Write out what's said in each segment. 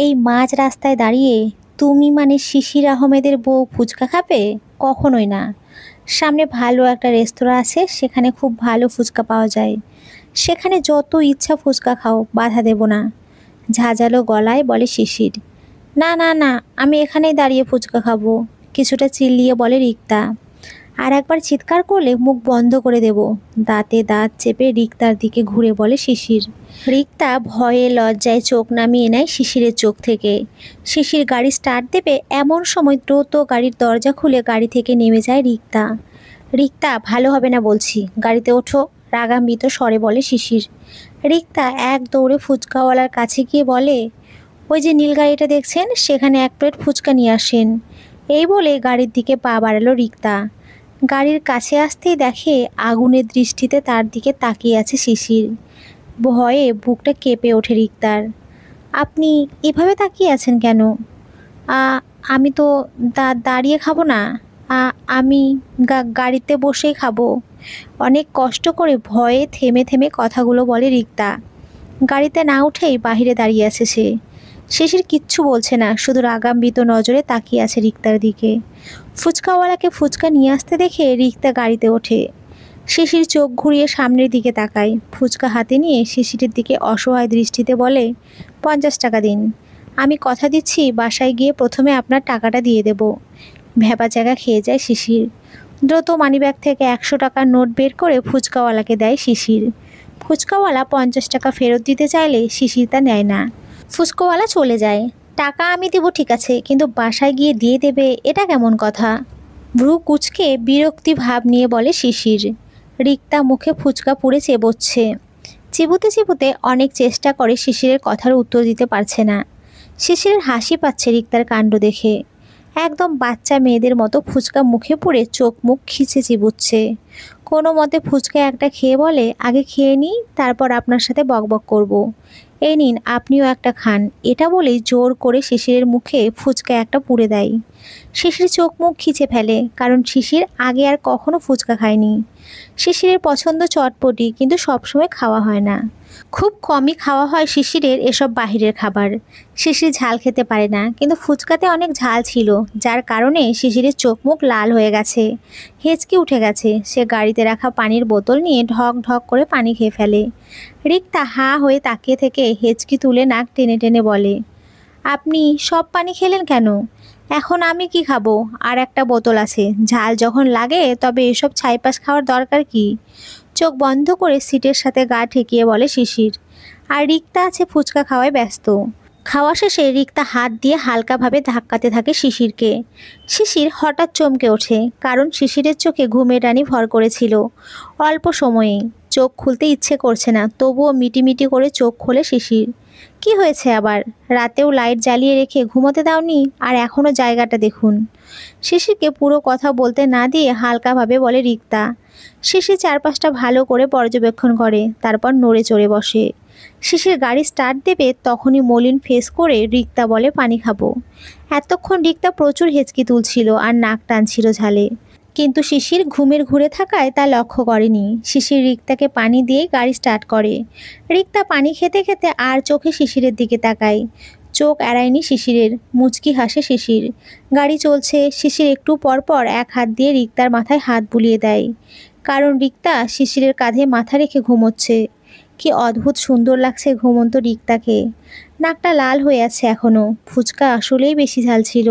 এই মাঝ রাস্তায় দাঁড়িয়ে তুমি মানে শিশির আহমেদের বউ ফুচকা খাবে? কখনোই না। সামনে ভালো একটা রেস্তোরাঁ আছে, সেখানে খুব ভালো ফুচকা পাওয়া যায়। সেখানে যত ইচ্ছা ফুচকা খাও, বাধা দেব না। ঝাঁঝালো গলায় বলে শিশির। না না না, আমি এখানেই দাঁড়িয়ে ফুচকা খাবো, কিছুটা চিল্লিয়ে বলে রিক্তা। আর একবার চিৎকার করলে মুখ বন্ধ করে দেব। দাঁতে দাঁত চেপে রিক্তার দিকে ঘুরে বলে শিশির। রিক্তা ভয়ে লজ্জায় চোখ নামিয়ে নেয় শিশিরের চোখ থেকে। শিশির গাড়ি স্টার্ট দেবে এমন সময় দ্রুত গাড়ির দরজা খুলে গাড়ি থেকে নেমে যায় রিক্তা। রিক্তা, ভালো হবে না বলছি, গাড়িতে ওঠো, রাগান্বিত স্বরে বলে শিশির। রিক্তা এক দৌড়ে ফুচকাওয়ালার কাছে গিয়ে বলে, ওই যে নীল গাড়িটা দেখছেন, সেখানে এক প্লেট ফুচকা নিয়ে আসেন। এই বলে গাড়ির দিকে পা বাড়ালো রিক্তা। গাড়ির কাছে আসতেই দেখে আগুনের দৃষ্টিতে তার দিকে তাকিয়ে আছে শিশির। ভয়ে বুকটা কেঁপে ওঠে রিক্তার। আপনি এভাবে তাকিয়ে আছেন কেন? আ আমি তো দাঁড়িয়ে খাবো না। আমি গাড়িতে বসেই খাবো। অনেক কষ্ট করে ভয়ে থেমে থেমে কথাগুলো বলে রিক্তা। গাড়িতে না উঠেই বাহিরে দাঁড়িয়ে আছে সে। শিশির কিচ্ছু বলছে না, শুধু রাগান্বিত নজরে তাকিয়ে আছে রিক্তার দিকে। ফুচকাওয়ালাকে ফুচকা নিয়ে আসতে দেখে রিক্তা গাড়িতে ওঠে। শিশির চোখ ঘুরিয়ে সামনের দিকে তাকায়। ফুচকা হাতে নিয়ে শিশিরের দিকে অসহায় দৃষ্টিতে বলে, 50 টাকা দিন। আমি কথা দিচ্ছি বাসায় গিয়ে প্রথমে আপনার টাকাটা দিয়ে দেব। ভ্যাবা জায়গা খেয়ে যায় শিশির। দ্রুত মানিব্যাগ থেকে 100 টাকার নোট বের করে ফুচকাওয়ালাকে দেয় শিশির। ফুচকাওয়ালা 50 টাকা ফেরত দিতে চাইলে শিশির তা নেয় না। ফুচকাওয়ালা চলে যায়। টাকা আমি দেব ঠিক আছে, কিন্তু বাসায় গিয়ে দিয়ে দেবে, এটা কেমন কথা? ভ্রু কুঁচকে বিরক্তি ভাব নিয়ে বলে শিশির। রিক্তা মুখে ফুচকা পুড়ে চেবোচ্ছে। চিবুতে চিবুতে অনেক চেষ্টা করে শিশিরের কথার উত্তর দিতে পারছে না। শিশিরের হাসি পাচ্ছে রিক্তার কাণ্ড দেখে। একদম বাচ্চা মেয়েদের মতো ফুচকা মুখে পুড়ে চোখ মুখ খিচে চিবুচ্ছে। কোনো মতে ফুচকা একটা খেয়ে বলে, আগে খেয়ে নিই, তারপর আপনার সাথে বকবক করব। এই নিন, আপনিও একটা খান। এটা বলেই জোর করে শিশিরের মুখে ফুচকা একটা পুড়ে দেয়। শিশির চোখ মুখ খিচে ফেলে, কারণ শিশির আগে আর কখনো ফুচকা খায়নি। শিশিরের পছন্দ চটপটি, কিন্তু সবসময় খাওয়া হয় না। খুব কমই খাওয়া হয় শিশিরের এসব বাহিরের খাবার। শিশির ঝাল খেতে পারে না, কিন্তু ফুচকাতে অনেক ঝাল ছিল, যার কারণে শিশিরের চোখ মুখ লাল হয়ে গেছে, হেঁচকি উঠে গেছে। সে গাড়িতে রাখা পানির বোতল নিয়ে ঢক ঢক করে পানি খেয়ে ফেলে। রিক্তা হাঁ হয়ে তাকিয়ে থেকে হেঁচকি তুলে নাক টেনে টেনে বলে, আপনি সব পানি খেলেন কেন? এখন আমি কি খাবো? আর একটা বোতল আছে, ঝাল যখন লাগে তবে এসব ছাইপাশ খাওয়ার দরকার কি? চোখ বন্ধ করে সিটের সাথে গা ঠেকিয়ে বলে শিশির। আর রিক্তা আছে ফুচকা খাওয়ায় ব্যস্ত। খাওয়া শেষে রিক্তা হাত দিয়ে হালকাভাবে ধাক্কাতে থাকে শিশিরকে। শিশির হঠাৎ চমকে ওঠে, কারণ শিশিরের চোখে ঘুমের রানী ভর করেছিল। অল্প সময়েই চোখ খুলতে ইচ্ছে করছে না, তবুও মিটিমিটি করে চোখ খোলে শিশির। কি হয়েছে আবার? রাতেও লাইট জ্বালিয়ে রেখে ঘুমোতে দাওনি? আর এখনও জায়গাটা দেখুন। শিশিরকে পুরো কথা বলতে না দিয়ে হালকাভাবে বলে রিক্তা। শিশির চারপাশটা ভালো করে পর্যবেক্ষণ করে, তারপর নড়ে চড়ে বসে। শিশির গাড়ি স্টার্ট দেবে তখনই মলিন ফেস করে রিক্তা বলে, পানি খাবো। এতক্ষণ রিক্তা প্রচুর হেঁচকি তুলছিল আর নাক টানছিল ঝালে, কিন্তু শিশির ঘুমের ঘুরে থাকায় তা লক্ষ্য করেনি। শিশির রিক্তাকে পানি দিয়ে গাড়ি স্টার্ট করে। রিক্তা পানি খেতে খেতে আর চোখে শিশিরের দিকে তাকায়। চোখ এড়ায়নি শিশিরের, মুচকি হাসে শিশির। গাড়ি চলছে, শিশির একটু পর পর এক হাত দিয়ে রিক্তার মাথায় হাত বুলিয়ে দেয়, কারণ রিক্তা শিশিরের কাঁধে মাথা রেখে ঘুমোচ্ছে। কি অদ্ভুত সুন্দর লাগছে ঘুমন্ত রিক্তাকে। নাকটা লাল হয়ে আছে এখনও, ফুচকা আসলেই বেশি ঝাল ছিল।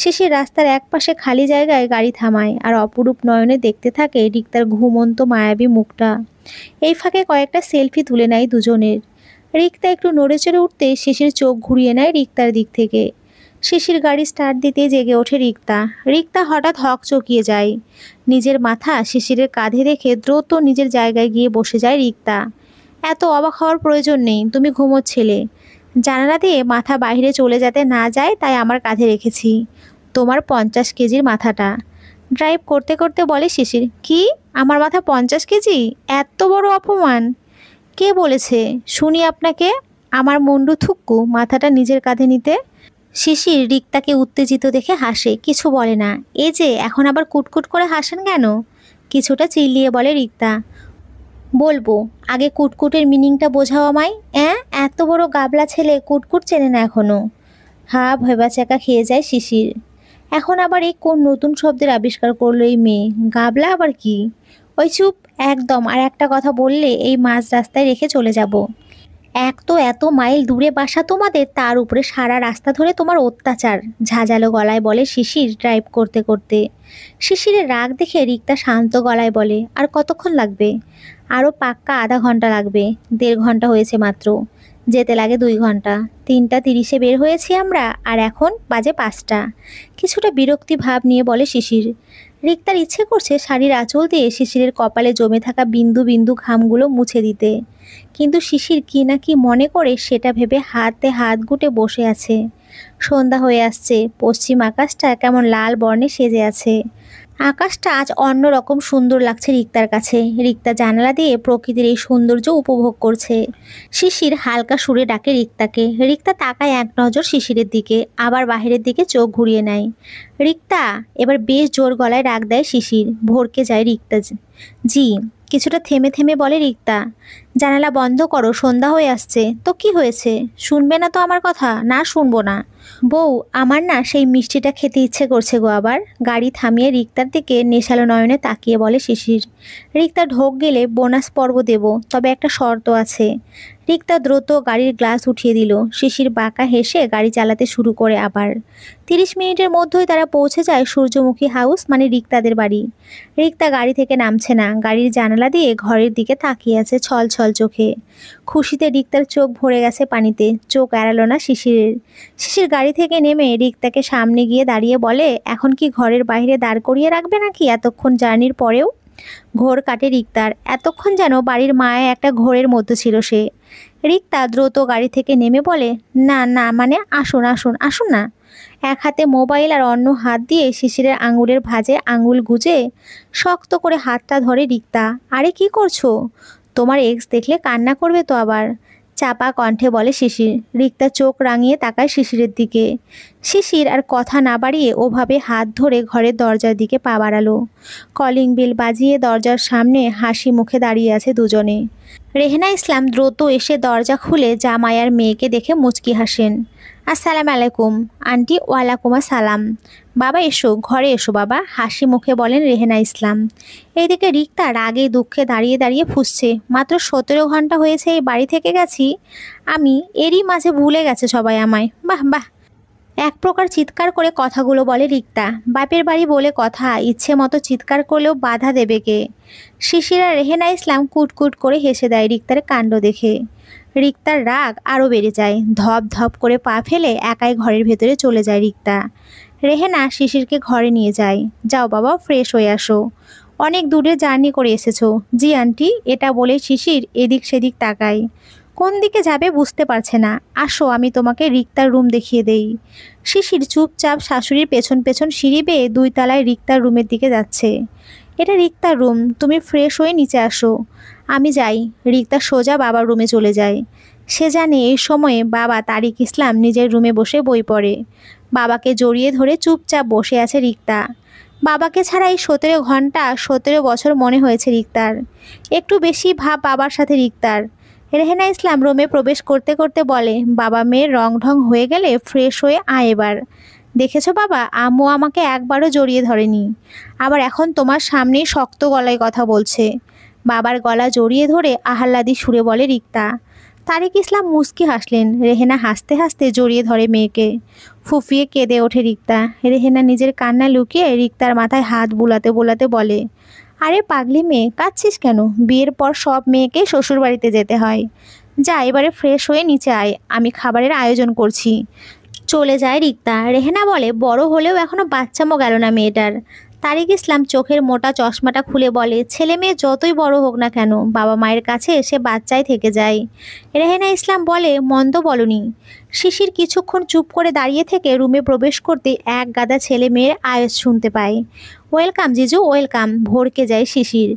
শিশির রাস্তার একপাশে খালি জায়গায় গাড়ি থামায় আর অপরূপ নয়নে দেখতে থাকে রিক্তার ঘুমন্ত মায়াবী মুখটা। এই ফাঁকে কয়েকটা সেলফি তুলে নেয় দুজনের। রিক্তা একটু নড়ে চড়ে উঠতে শিশির চোখ ঘুরিয়ে নেয় রিক্তার দিক থেকে। শিশির গাড়ি স্টার্ট দিতে জেগে ওঠে রিক্তা। রিক্তা হঠাৎ হকচকিয়ে যায়। নিজের মাথা শিশিরের কাঁধে রেখে দ্রুত নিজের জায়গায় গিয়ে বসে যায় রিক্তা। এত অবাক হওয়ার প্রয়োজন নেই, তুমি ঘুমোচ্ছিলে। জানালা দিয়ে মাথা বাইরে চলে যাতে না যায়, তাই আমার কাঁধে রেখেছি তোমার 50 কেজির মাথাটা। ড্রাইভ করতে করতে বলে শিশির। কি? আমার মাথা 50 কেজি? এত বড় অপমান! কে বলেছে শুনি আপনাকে? আমার মুন্ডু থুক্কু মাথাটা নিজের কাঁধে নিতে। শিশির রিক্তাকে উত্তেজিত দেখে হাসে, কিছু বলে না। এই যে এখন আবার কুটকুট করে হাসেন কেন? কিছুটা চিল্লিয়ে বলে রিক্তা। বলবো, আগে কুটকুটের মিনিংটা বোঝাও আমায়। এত বড় গাবলা ছেলে কুটকুট চেনে না এখনো। ভেবাচাকা খেয়ে যায় শিশির। এখন আবার এই কোন নতুন শব্দের আবিষ্কার করলো এই মেয়ে? গাবলা আবার কি? ওই চুপ, একদম আর একটা কথা বললে এই মাঝ রাস্তায় রেখে চলে যাব। এক তো এত মাইল দূরে বাসা তোমাদের, তার উপরে সারা রাস্তা ধরে তোমার অত্যাচার, ঝাঁঝালো গলায় বলে শিশির ড্রাইভ করতে করতে। শিশিরের রাগ দেখে রিক্তা শান্ত গলায় বলে, আর কতক্ষণ লাগবে? আরও পাক্কা আধা ঘন্টা লাগবে। 1.5 ঘন্টা হয়েছে মাত্র, যেতে লাগে 2 ঘন্টা। 3:30 বের হয়েছি আমরা, আর এখন বাজে 5টা। কিছুটা বিরক্তি ভাব নিয়ে বলে শিশির। রিক্তার ইচ্ছে করছে শাড়ির আঁচল দিয়ে শিশিরের কপালে জমে থাকা বিন্দু বিন্দু ঘামগুলো মুছে দিতে, কিন্তু শিশির কি না কি মনে করে সেটা ভেবে হাতে হাত গুটে বসে আছে। সন্ধ্যা হয়ে আসছে, পশ্চিম আকাশটা কেমন লাল বর্ণে সেজে আছে। আকাশটা আজ অন্যরকম সুন্দর লাগছে রিক্তার কাছে। রিক্তা জানালা দিয়ে প্রকৃতির এই সৌন্দর্য উপভোগ করছে। শিশির হালকা সুরে ডাকে রিক্তাকে। রিক্তা তাকায় এক নজর শিশিরের দিকে, আবার বাহিরের দিকে চোখ ঘুরিয়ে নেয়। রিক্তা, এবার বেশ জোর গলায় ডাক দেয় শিশির। ভড়কে যায় রিক্তা। জি। কিছুটা থেমে থেমে বলে রিক্তা। জানালা বন্ধ করো, সন্ধ্যা হয়ে আসছে। তো কি হয়েছে? শুনবে না তো আমার কথা? না, শুনবো না। বউ, আমার না সেই মিষ্টিটা খেতে ইচ্ছে করছে গো আবার। গাড়ি থামিয়ে রিক্তার দিকে নেশালো নয়নে তাকিয়ে বলে শিশির। রিক্তা ঢোক গেলে বোনাস পর্ব দেব, তবে একটা শর্ত আছে। রিক্তা দ্রুত গাড়ির গ্লাস উঠিয়ে দিল। শিশির বাঁকা হেসে গাড়ি চালাতে শুরু করে আবার। 30 মিনিটের মধ্যেই তারা পৌঁছে যায় সূর্যমুখী হাউস, মানে রিক্তাদের বাড়ি। রিক্তা গাড়ি থেকে নামছে না, গাড়ির জানালা দিয়ে ঘরের দিকে তাকিয়ে আছে ছল ছল চোখে। খুশিতে রিক্তার চোখ ভরে গেছে পানিতে, চোখ এড়ালো না শিশিরের। শিশির গাড়ি থেকে নেমে রিক্তাকে সামনে গিয়ে দাঁড়িয়ে বলে, এখন কি ঘরের বাইরে দাঁড় করিয়ে রাখবে নাকি এতক্ষণ জার্নির পরেও? ঘোর কাটে রিক্তার। এতক্ষণ যেন বাড়ির মায়ে একটা ঘোরের মধ্যে ছিল সে। রিক্তা দ্রুত গাড়ি থেকে নেমে বলে, না না, মানে আসুন আসুন আসুন না। এক হাতে মোবাইল আর অন্য হাত দিয়ে শিশিরের আঙুলের ভাঁজে আঙুল গুজে শক্ত করে হাতটা ধরে রিক্তা। আরে কি করছো? তোমার এক্স দেখলে কান্না করবে তো আবার। চাপা কণ্ঠে বলে শিশির। রিক্তা চোখ রাঙিয়ে তাকায় শিশিরের দিকে। শিশির আর কথা না বাড়িয়ে ওভাবে হাত ধরে ঘরের দরজার দিকে পা বাড়ালো। কলিং বেল বাজিয়ে দরজার সামনে হাসি মুখে দাঁড়িয়ে আছে দুজনে। রেহেনা ইসলাম দ্রুত এসে দরজা খুলে জামাই আর মেয়েকে দেখে মুচকি হাসেন। আসসালামু আলাইকুম আন্টি। ওয়ালাইকুম আসসালাম। বাবা এসো, ঘরে এসো বাবা, হাসি মুখে বলেন রেহেনা ইসলাম। এইদিকে রিক্তা রাগে দুঃখে দাঁড়িয়ে দাঁড়িয়ে ফুঁসছে। মাত্র 17 ঘন্টা হয়েছে এই বাড়ি থেকে গেছি আমি, এরই মাঝে ভুলে গেছে সবাই আমায়। বাহ বাহ। এক প্রকার চিৎকার করে কথাগুলো বলে রিক্তা। বাপের বাড়ি বলে কথা, ইচ্ছে মতো চিৎকার করলেও বাধা দেবে কে? শিশির আর রেহেনা ইসলাম কুটকুট করে হেসে দেয় রিক্তার কাণ্ড দেখে। রিক্তার রাগ আরও বেড়ে যায়। ধপ ধপ করে পা ফেলে একাই ঘরের ভেতরে চলে যায় রিক্তা। রেহেনা শিশিরকে ঘরে নিয়ে যায়। যাও বাবা, ফ্রেশ হয়ে আসো, অনেক দূরে জার্নি করে এসেছো। জি আন্টি, এটা বলে শিশির এদিক সেদিক তাকায়। কোন দিকে যাবে বুঝতে পারছে না। আসো, আমি তোমাকে রিক্তার রুম দেখিয়ে দেই। শিশির চুপচাপ শাশুড়ির পেছন পেছন সিঁড়ি বেয়ে 2 তলায় রিক্তার রুমের দিকে যাচ্ছে। এটা রিক্তার রুম, তুমি ফ্রেশ হয়ে নিচে আসো। আমি যাই। রিক্তা সোজা বাবার রুমে চলে যায়। সে জানে এই সময়ে বাবা তারিক ইসলাম নিজের রুমে বসে বই পড়ে। বাবাকে জড়িয়ে ধরে চুপচাপ বসে আছে রিক্তা। বাবাকে ছাড়া এই 17 ঘন্টা 17 বছর মনে হয়েছে রিক্তার। একটু বেশি ভাব বাবার সাথে রিক্তার। রেহেনা ইসলাম রুমে প্রবেশ করতে করতে বলে, বাবা মেয়ের রং ঢং হয়ে গেলে ফ্রেশ হয়ে আয় এবার। দেখেছো বাবা, আম্মু আমাকে একবারও জড়িয়ে ধরেনি, আবার এখন তোমার সামনেই শক্ত গলায় কথা বলছে। বাবার গলা জড়িয়ে ধরে আহ্লাদি সুরে বলে রিক্তা। তারিক ইসলাম মুস্কি হাসলেন। রেহেনা হাসতে হাসতে জড়িয়ে ধরে মেয়েকে। ফুফিয়ে কেঁদে ওঠে রিক্তা। রেহেনা নিজের কান্না লুকিয়ে রিক্তার মাথায় হাত বুলাতে বুলাতে বলে, আরে পাগলি মেয়ে, কাঁদছিস কেন? বিয়ের পর সব মেয়েকে শ্বশুর বাড়িতে যেতে হয়। যা এবারে ফ্রেশ হয়ে নিচে আয়, আমি খাবারের আয়োজন করছি। চলে যায় রিক্তা। রেহেনা বলে, বড় হলেও এখনো বাচ্চামো গেল না মেয়েটার। তারিক ইসলাম চোখের মোটা চশমাটা খুলে বলে, ছেলে মেয়ে যতই বড় হোক না কেন, বাবা মায়ের কাছে সে বাচ্চাই থেকে যায়। রেহেনা ইসলাম বলে, মন্দ বলনি। শিশির কিছুক্ষণ চুপ করে দাঁড়িয়ে থেকে রুমে প্রবেশ করতে এক গাদা ছেলে মেয়ের আওয়াজ শুনতে পায়। ওয়েলকাম জিজু, ওয়েলকাম। ভড়কে যায় শিশির।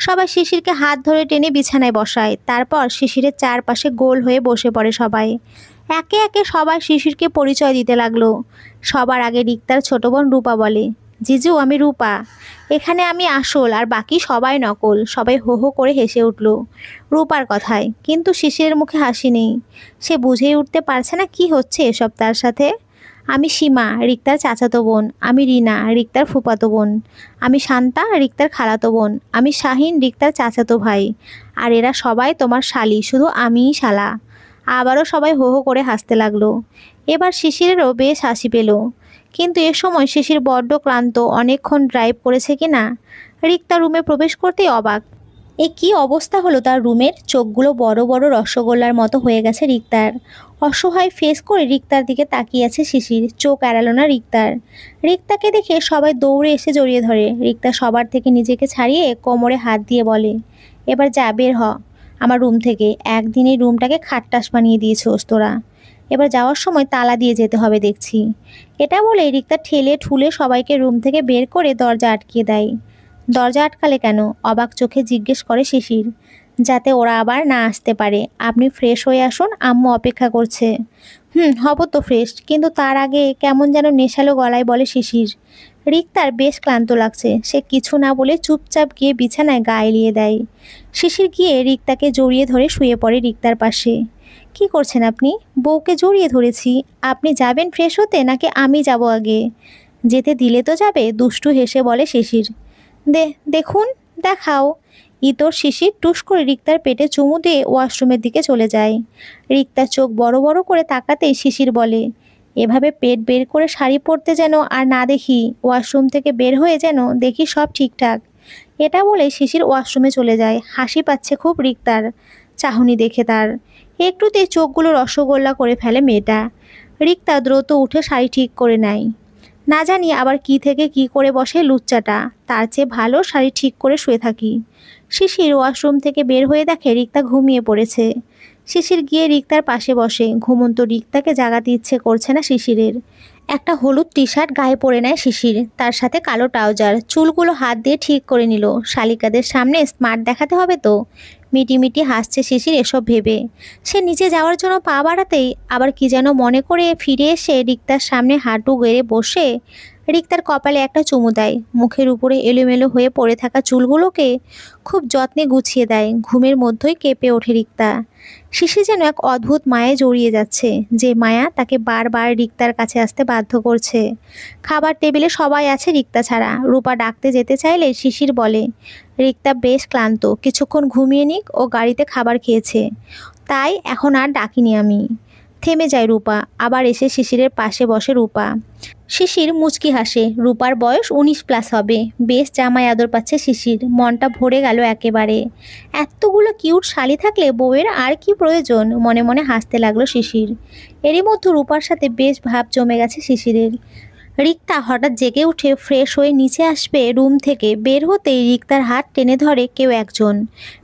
সবাই শিশিরকে হাত ধরে টেনে বিছানায় বসায়। তারপর শিশিরের চারপাশে গোল হয়ে বসে পড়ে সবাই। একে একে সবাই শিশিরকে পরিচয় দিতে লাগলো। সবার আগে রিক্তার ছোট বোন রূপা বলে, জিজু আমি রূপা, এখানে আমি আসল আর বাকি সবাই নকল। সবাই হো হো করে হেসে উঠল রূপার কথায়, কিন্তু শিশিরের মুখে হাসি নেই। সে বুঝেই উঠতে পারছে না কি হচ্ছে এসব তার সাথে। আমি সীমা, রিক্তার চাচাতো বোন। আমি রিনা, রিক্তার ফুফাতো বোন। আমি শান্তা, রিক্তার খালাতো বোন। আমি শাহিন, রিক্তার চাচাতো ভাই। আর এরা সবাই তোমার শালি, শুধু আমিই শালা। আবারও সবাই হো হো করে হাসতে লাগলো। এবার শিশিরেরও বেশ হাসি পেল, কিন্তু এ সময় শিশির বড্ড ক্লান্ত, অনেকক্ষণ ড্রাইভ করেছে কিনা। রিক্তা রুমে প্রবেশ করতেই অবাক। এ কি অবস্থা হলো তার রুমের! চোখগুলো বড় বড় রসগোল্লার মতো হয়ে গেছে রিক্তার। অসহায় ফেস করে রিক্তার দিকে তাকিয়ে আছে শিশির, চোখ এড়ালো না রিক্তার। রিক্তাকে দেখে সবাই দৌড়ে এসে জড়িয়ে ধরে। রিক্তা সবার থেকে নিজেকে ছাড়িয়ে কোমরে হাত দিয়ে বলে, এবার যা, বের হ আমার রুম থেকে। একদিন এই রুমটাকে খাট্টাস বানিয়ে দিয়েছোস তোরা। এবার যাওয়ার সময় তালা দিয়ে যেতে হবে দেখছি। এটা বলে রিক্তা ঠেলে ঠুলে সবাইকে রুম থেকে বের করে দরজা আটকিয়ে দেয়। দরজা আটকালে কেন? অবাক চোখে জিজ্ঞেস করে শিশির। যাতে ওরা আবার না আসতে পারে। আপনি ফ্রেশ হয়ে আসুন, আম্মু অপেক্ষা করছে। হব তো ফ্রেশ, কিন্তু তার আগে কেমন যেন নেশালো গলায় বলে শিশির। রিক্তার বেশ ক্লান্ত লাগছে, সে কিছু না বলে চুপচাপ গিয়ে বিছানায় গা এলিয়ে দেয়। শিশির গিয়ে রিক্তাকে জড়িয়ে ধরে শুয়ে পড়ে রিক্তার পাশে। কি করছেন আপনি? বউকে জড়িয়ে ধরেছি। আপনি যাবেন ফ্রেশ হতে নাকি আমি যাব আগে? যেতে দিলে তো যাবে, দুষ্টু হেসে বলে শিশির। দেখুন, দেখাও। ইতর শিশির টুস করে রিক্তার পেটে চুমু দিয়ে ওয়াশরুমের দিকে চলে যায়। রিক্তার চোখ বড় বড় করে তাকাতেই শিশির বলে, এভাবে পেট বের করে শাড়ি পরতে যেন আর না দেখি, ওয়াশরুম থেকে বের হয়ে যেন দেখি সব ঠিকঠাক। এটা বলে শিশির ওয়াশরুমে চলে যায়। হাসি পাচ্ছে খুব রিক্তার চাহনি দেখে তার। একটুতেই চোখগুলো রসগোল্লা করে ফেলে মেয়েটা। রিক্তা দ্রুত উঠে শাড়ি ঠিক করে নেয়। না জানি আবার কি থেকে কি করে বসে লুচ্চাটা, তার চেয়ে ভালো শাড়ি ঠিক করে শুয়ে থাকি। শিশির ওয়াশরুম থেকে বের হয়ে দেখে রিক্তা ঘুমিয়ে পড়েছে। শিশির গিয়ে রিক্তার পাশে বসে। ঘুমন্ত রিক্তাকে জাগাতে ইচ্ছে করছে না শিশিরের। একটা হলুদ টি শার্ট গায়ে পরে নেয় শিশির, তার সাথে কালো ট্রাউজার। চুলগুলো হাত দিয়ে ঠিক করে নিল। শালিকাদের সামনে স্মার্ট দেখাতে হবে তো। মিটিমিটি হাসছে শিশির এসব ভেবে। সে নিচে যাওয়ার জন্য পা বাড়াতেই আবার কি যেন মনে করে ফিরে এসে রিক্তার সামনে হাঁটু গেড়ে বসে রিক্তার কপালে একটা চুমু দেয়। মুখের উপরে এলোমেলো হয়ে পড়ে থাকা চুলগুলোকে খুব যত্নে গুছিয়ে দেয়। ঘুমের মধ্যেই কেঁপে ওঠে রিক্তা। শিশির যেন এক অদ্ভুত মায়ায় জড়িয়ে যাচ্ছে, যে মায়া তাকে বারবার রিক্তার কাছে আসতে বাধ্য করছে। খাবার টেবিলে সবাই আছে রিক্তা ছাড়া। রূপা ডাকতে যেতে চাইলে শিশির বলে, রিক্তা বেশ ক্লান্ত, কিছুক্ষণ ঘুমিয়ে নিক। ও গাড়িতে খাবার খেয়েছে, তাই এখন আর ডাকিনি আমি। থেমে যায় রূপা। আবার এসে শিশিরের পাশে বসে রূপা। শিশির মুচকি হাসে। রূপার বয়স 19+ হবে। বেশ জামাই আদর পাচ্ছে শিশির। মনটা ভরে গেল একেবারে। এতগুলো কিউট শালি থাকলে বউয়ের আর কি প্রয়োজন, মনে মনে হাসতে লাগলো শিশির। এরই মধ্যে রূপার সাথে বেশ ভাব জমে গেছে শিশিরের। রিক্তা হঠাৎ জেগে উঠে ফ্রেশ হয়ে নিচে আসবে রুম থেকে। বের হতেই রিক্তার হাত টেনে ধরে কেউ একজন।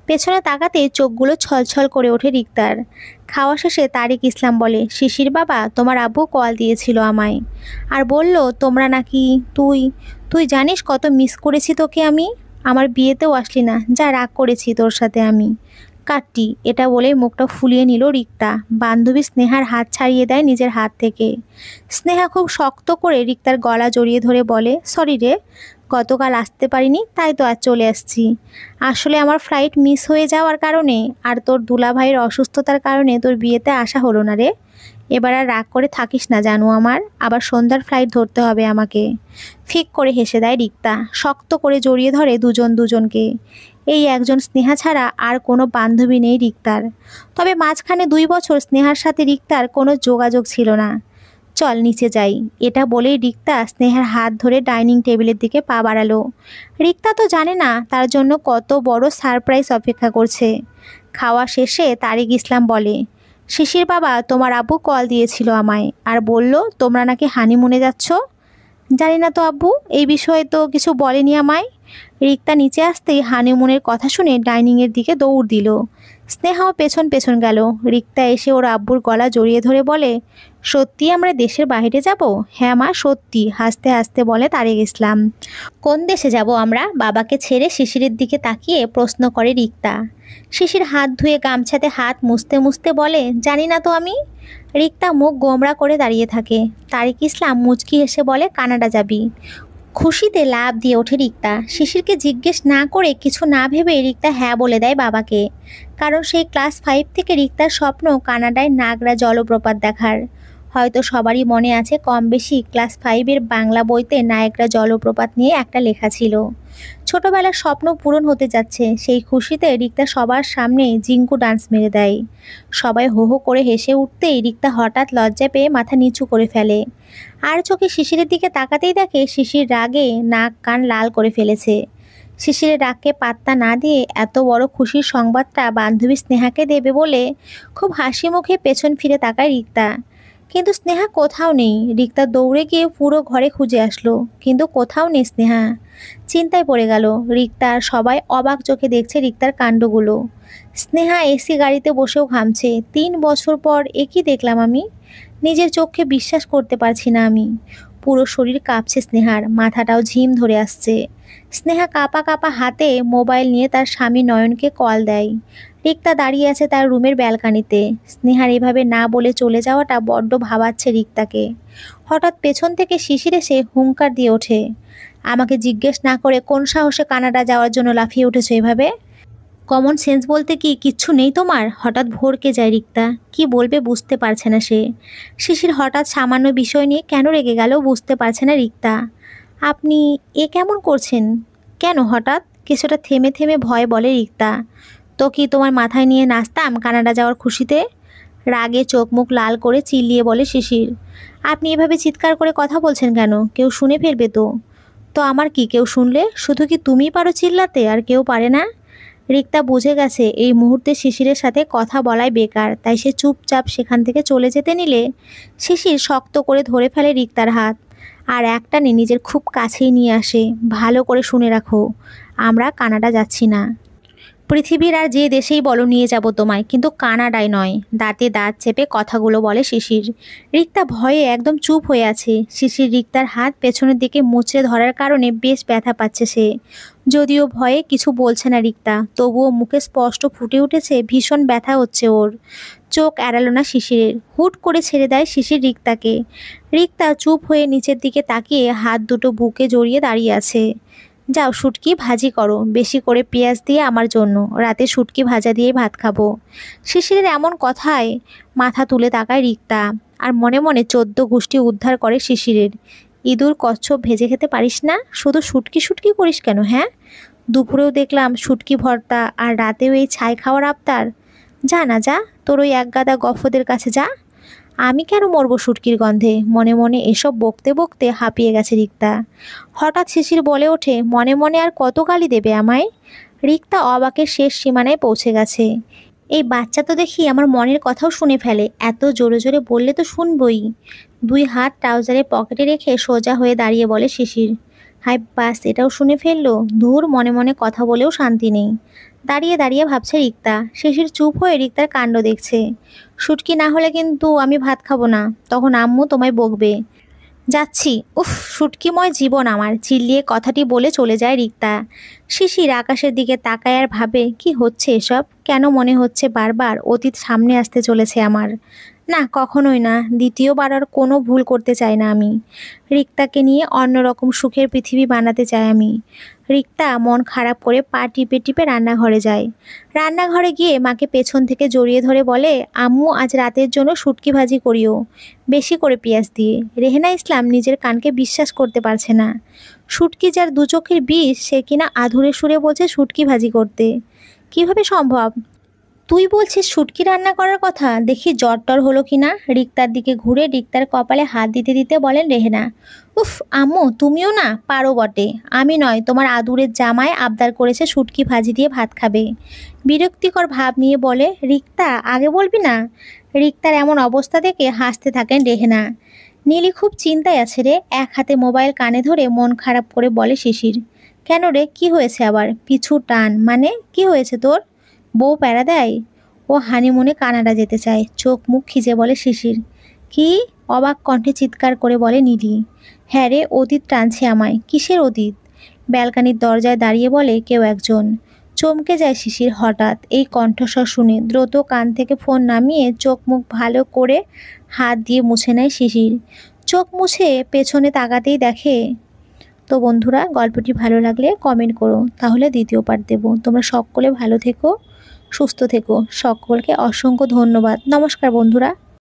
পেছনে তাকাতেই চোখগুলো ছলছল করে ওঠে রিক্তার। খাওয়া শেষে তারিক ইসলাম বলে, শিশির বাবা, তোমার আব্বু কল দিয়েছিল আমায়, আর বলল তোমরা নাকি তুই তুই জানিস কত মিস করেছি তোকে আমি। আমার বিয়েতেও আসলি না, যা রাগ করেছি তোর সাথে আমি। কাটটি। এটা বলেই মুখটা ফুলিয়ে নিল রিক্তা। বান্ধবী স্নেহার হাত ছাড়িয়ে দেয় নিজের হাত থেকে। স্নেহা খুব শক্ত করে রিক্তার গলা জড়িয়ে ধরে বলে, সরি রে, গতকাল আসতে পারিনি, তাই তো আজ চলে আসছি। আসলে আমার ফ্লাইট মিস হয়ে যাওয়ার কারণে আর তোর দুলাভাইয়ের অসুস্থতার কারণে তোর বিয়েতে আসা হলো না রে। এবার আর রাগ করে থাকিস না জানু আমার, আবার সন্ধ্যার ফ্লাইট ধরতে হবে আমাকে। ফিক করে হেসে দেয় রিক্তা। শক্ত করে জড়িয়ে ধরে দুজন দুজনকে। এই একজন স্নেহা ছাড়া আর কোনো বান্ধবী নেই রিক্তার। তবে মাঝখানে 2 বছর স্নেহার সাথে রিক্তার কোনো যোগাযোগ ছিল না। চল নিচে যাই। এটা বলেই রিক্তা স্নেহার হাত ধরে ডাইনিং টেবিলের দিকে পা বাড়ালো। রিক্তা তো জানে না তার জন্য কত বড় সারপ্রাইজ অপেক্ষা করছে। খাওয়া শেষে তারিক ইসলাম বলে, শিশির বাবা, তোমার আব্বু কল দিয়েছিল আমায়, আর বলল তোমরা নাকি হানিমুনে যাচ্ছ। জানি না তো আব্বু, এই বিষয়ে তো কিছু বলেনি আমায়। রিক্তা নিচে আসতেই হানিমুনের কথা শুনে ডাইনিংয়ের দিকে দৌড় দিল। স্নেহাও পেছন পেছন গেল। রিক্তা এসে ওর আব্বুর গলা জড়িয়ে ধরে বলে, সত্যি আমরা দেশের বাইরে যাব? হ্যাঁ মা, সত্যি, হাসতে হাসতে বলে তারিক ইসলাম। কোন দেশে যাব আমরা? বাবাকে ছেড়ে শিশিরের দিকে তাকিয়ে প্রশ্ন করে রিক্তা। শিশির হাত ধুয়ে গামছাতে হাত মুছতে মুছতে বলে, জানি না তো আমি। রিক্তা মুখ গোমড়া করে দাঁড়িয়ে থাকে। তারিক ইসলাম মুচকি এসে বলে, কানাডা যাবি। খুশিতে লাফ দিয়ে ওঠে রিক্তা। শিশিরকে জিজ্ঞেস না করে কিছু না ভেবে রিক্তা হ্যাঁ বলে দেয় বাবাকে। কারণ সেই ক্লাস 5 থেকে রিক্তার স্বপ্ন কানাডায় নাগরা জলপ্রপাত দেখার। হয়তো সবারই মনে আছে কম বেশি ক্লাস 5-এর বাংলা বইতে নায়াগ্রা জলপ্রপাত নিয়ে একটা লেখা ছিল। ছোটবেলার স্বপ্ন পূরণ হতে যাচ্ছে সেই খুশিতে রিক্তা সবার সামনে জিঙ্কু ডান্স মেরে দেয়। সবাই হো হো করে হেসে উঠতেই রিক্তা হঠাৎ লজ্জা পেয়ে মাথা নিচু করে ফেলে। আর চোখে শিশিরের দিকে তাকাতেই দেখে শিশির রাগে নাক কান লাল করে ফেলেছে। শিশিরের রাগকে পাত্তা না দিয়ে এত বড় খুশির সংবাদটা বান্ধবী স্নেহাকে দেবে বলে খুব হাসি মুখে পেছন ফিরে তাকায় রিক্তা। কিন্তু স্নেহা কোথাও নেই। রিক্তা দৌড়ে গিয়ে পুরো ঘরে খুঁজে আসলো, কিন্তু কোথাও নেই স্নেহা। চিন্তায় পড়ে গেল রিক্তা, আর সবাই অবাক চোখে দেখছে রিক্তার কাণ্ডগুলো। স্নেহা এসি গাড়িতে বসেও ঘামছে। 3 বছর পর এ কি দেখলাম আমি? নিজের চোখে বিশ্বাস করতে পারছি না আমি। পুরো শরীর কাঁপছে স্নেহার, মাথাটাও ঝিম ধরে আসছে। স্নেহা কাঁপা কাঁপা হাতে মোবাইল নিয়ে তার স্বামী নয়নকে কল দেয়। রিক্তা দাঁড়িয়ে আছে তার রুমের ব্যালকানিতে। স্নেহার এভাবে না বলে চলে যাওয়াটা বড্ড ভাবাচ্ছে রিক্তাকে। হঠাৎ পেছন থেকে শিশির এসে হুঙ্কার দিয়ে ওঠে, আমাকে জিজ্ঞেস না করে কোন সাহসে কানাডা যাওয়ার জন্য লাফিয়ে উঠেছো এভাবে? কমন সেন্স বলতে কি কিচ্ছু নেই তোমার? হঠাৎ ভড়কে যায় রিক্তা। কি বলবে বুঝতে পারছে না সে। শিশির হঠাৎ সামান্য বিষয় নিয়ে কেন রেগে গেল বুঝতে পারছে না রিক্তা। আপনি এ কেমন করছেন? কেন হঠাৎ? কিছুটা থেমে থেমে ভয় বলে রিক্তা। তো কি তোমার মাথায় নিয়ে নাচতাম কানাডা যাওয়ার খুশিতে? রাগে চোখ মুখ লাল করে চিল্লিয়ে বলে শিশির। আপনি এভাবে চিৎকার করে কথা বলছেন কেন? কেউ শুনে ফেলবে তো। তো আমার কি, কেউ শুনলে? শুধু কি তুমিই পারো চিল্লাতে, আর কেউ পারে না? রিক্তা বুঝে গেছে এই মুহূর্তে শিশিরের সাথে কথা বলাই বেকার, তাই সে চুপচাপ সেখান থেকে চলে যেতে নিলে শিশির শক্ত করে ধরে ফেলে রিক্তার হাত, আর একটানে নিজের খুব কাছেই নিয়ে আসে। ভালো করে শুনে রাখো, আমরা কানাডা যাচ্ছি না। পৃথিবীর আর যে দেশেই বলো নিয়ে যাব তোমায়, কিন্তু কানাডায় নয়। দাঁতে দাঁত চেপে কথাগুলো বলে শিশির। রিক্তা ভয়ে একদম চুপ হয়ে আছে। শিশির রিক্তার হাত পেছনের দিকে মুচড়ে ধরার কারণে বেশ ব্যথা পাচ্ছে সে। যদিও ভয়ে কিছু বলছে না রিক্তা, তবুও মুখে স্পষ্ট ফুটে উঠেছে ভীষণ ব্যথা হচ্ছে ওর। চোখ এড়ালো না শিশিরের। হুট করে ছেড়ে দেয় শিশির রিক্তাকে। রিক্তা চুপ হয়ে নিচের দিকে তাকিয়ে হাত দুটো বুকে জড়িয়ে দাঁড়িয়ে আছে। যাও শুটকি ভাজি করো, বেশি করে পেঁয়াজ দিয়ে আমার জন্য, রাতে শুটকি ভাজা দিয়ে ভাত খাবো। শিশিরের এমন কথায় মাথা তুলে তাকায় রিক্তা, আর মনে মনে 14 গোষ্ঠী উদ্ধার করে শিশিরের। ইঁদুর কচ্ছপ ভেজে খেতে পারিস না, শুধু শুটকি শুটকি করিস কেন? হ্যাঁ, দুপুরেও দেখলাম শুটকি ভর্তা, আর রাতেও এই ছাই খাওয়ার আবদার। যা না যা, তোর ওই একগাদা গফদের কাছে যা। আমি কেন মরবো শুটকির গন্ধে? মনে মনে এসব বকতে বকতে হাঁপিয়ে গেছে রিক্তা। হঠাৎ শিশির বলে ওঠে, মনে মনে আর কত গালি দেবে আমায়? রিক্তা অবাকের শেষ সীমানায় পৌঁছে গেছে। এই বাচ্চা তো দেখি আমার মনের কথাও শুনে ফেলে, এত জোরে জোরে বললে তো শুনবই। 2 হাত ট্রাউজারের পকেটে রেখে সোজা হয়ে দাঁড়িয়ে বলে শিশির। হাই বাস, এটাও শুনে ফেললো। ধুর, মনে মনে কথা বলেও শান্তি নেই। দাঁড়িয়ে দাঁড়িয়ে ভাবছে রিক্তা। শিশির চুপ হয়ে রিক্তার কাণ্ড দেখছে। শুটকি না হলে কিন্তু আমি ভাত খাবো না, তখন আম্মু তোমায় বকবে। যাচ্ছি। উফ, শুটকিময় জীবন আমার, চিল্লিয়ে কথাটি বলে চলে যায় রিক্তা। শিশির আকাশের দিকে তাকায় আর ভাবে, কি হচ্ছে এসব? কেন মনে হচ্ছে বারবার অতীত সামনে আসতে চলেছে আমার। না, কখনোই না। দ্বিতীয়বার আর কোনো ভুল করতে চাই না আমি। রিক্তাকে নিয়ে অন্যরকম সুখের পৃথিবী বানাতে চাই আমি। রিক্তা মন খারাপ করে পা টিপে টিপে রান্নাঘরে যায়। রান্নাঘরে গিয়ে মাকে পেছন থেকে জড়িয়ে ধরে বলে, আম্মু আজ রাতের জন্য শুটকি ভাজি করিও, বেশি করে পেঁয়াজ দিয়ে। রেহেনা ইসলাম নিজের কানকে বিশ্বাস করতে পারছে না। শুটকি যার 2 চোখের বিষ, সে কিনা আধুরে সুরে বলছে শুটকি ভাজি করতে। কিভাবে সম্ভব? তুই বলছিস শুটকি রান্না করার কথা? দেখি জ্বর টর হলো কিনা। রিক্তার দিকে ঘুরে রিক্তার কপালে হাত দিতে দিতে বলেন রেহেনা। উফ আম্মু, তুমিও না পারো বটে। আমি নয়, তোমার আদুরের জামাই আবদার করেছে শুটকি ভাজি দিয়ে ভাত খাবে। বিরক্তিকর ভাব নিয়ে বলে রিক্তা, আগে বলবি না? রিক্তার এমন অবস্থা দেখে হাসতে থাকেন রেহেনা। নীলি খুব চিন্তায় আছে রে। এক হাতে মোবাইল কানে ধরে মন খারাপ করে বলে শিশির। কেন রে, কি হয়েছে আবার? পিছু টান মানে? কি হয়েছে তোর? বউ প্যারা দেয়? ও হানিমুনে কানাডা যেতে চায়, চোখ মুখ খিজে বলে শিশির। কি? অবাক কণ্ঠে চিৎকার করে বলে নীলি। হ্যাঁ রে, অতীত টানছে আমায়। কিসের অতীত? ব্যালকানির দরজায় দাঁড়িয়ে বলে কেউ একজন। চমকে যায় শিশির হঠাৎ এই কণ্ঠস্বর শুনে। দ্রুত কান থেকে ফোন নামিয়ে চোখ মুখ ভালো করে হাত দিয়ে মুছে নেয় শিশির। চোখ মুছে পেছনে তাকাতেই দেখে তো বন্ধুরা, গল্পটি ভালো লাগলে কমেন্ট করো, তাহলে দ্বিতীয় পার্ট দেবো। তোমরা সকলে ভালো থেকো, সুস্থ থেকো। সকলকে অসংখ্য ধন্যবাদ। নমস্কার বন্ধুরা।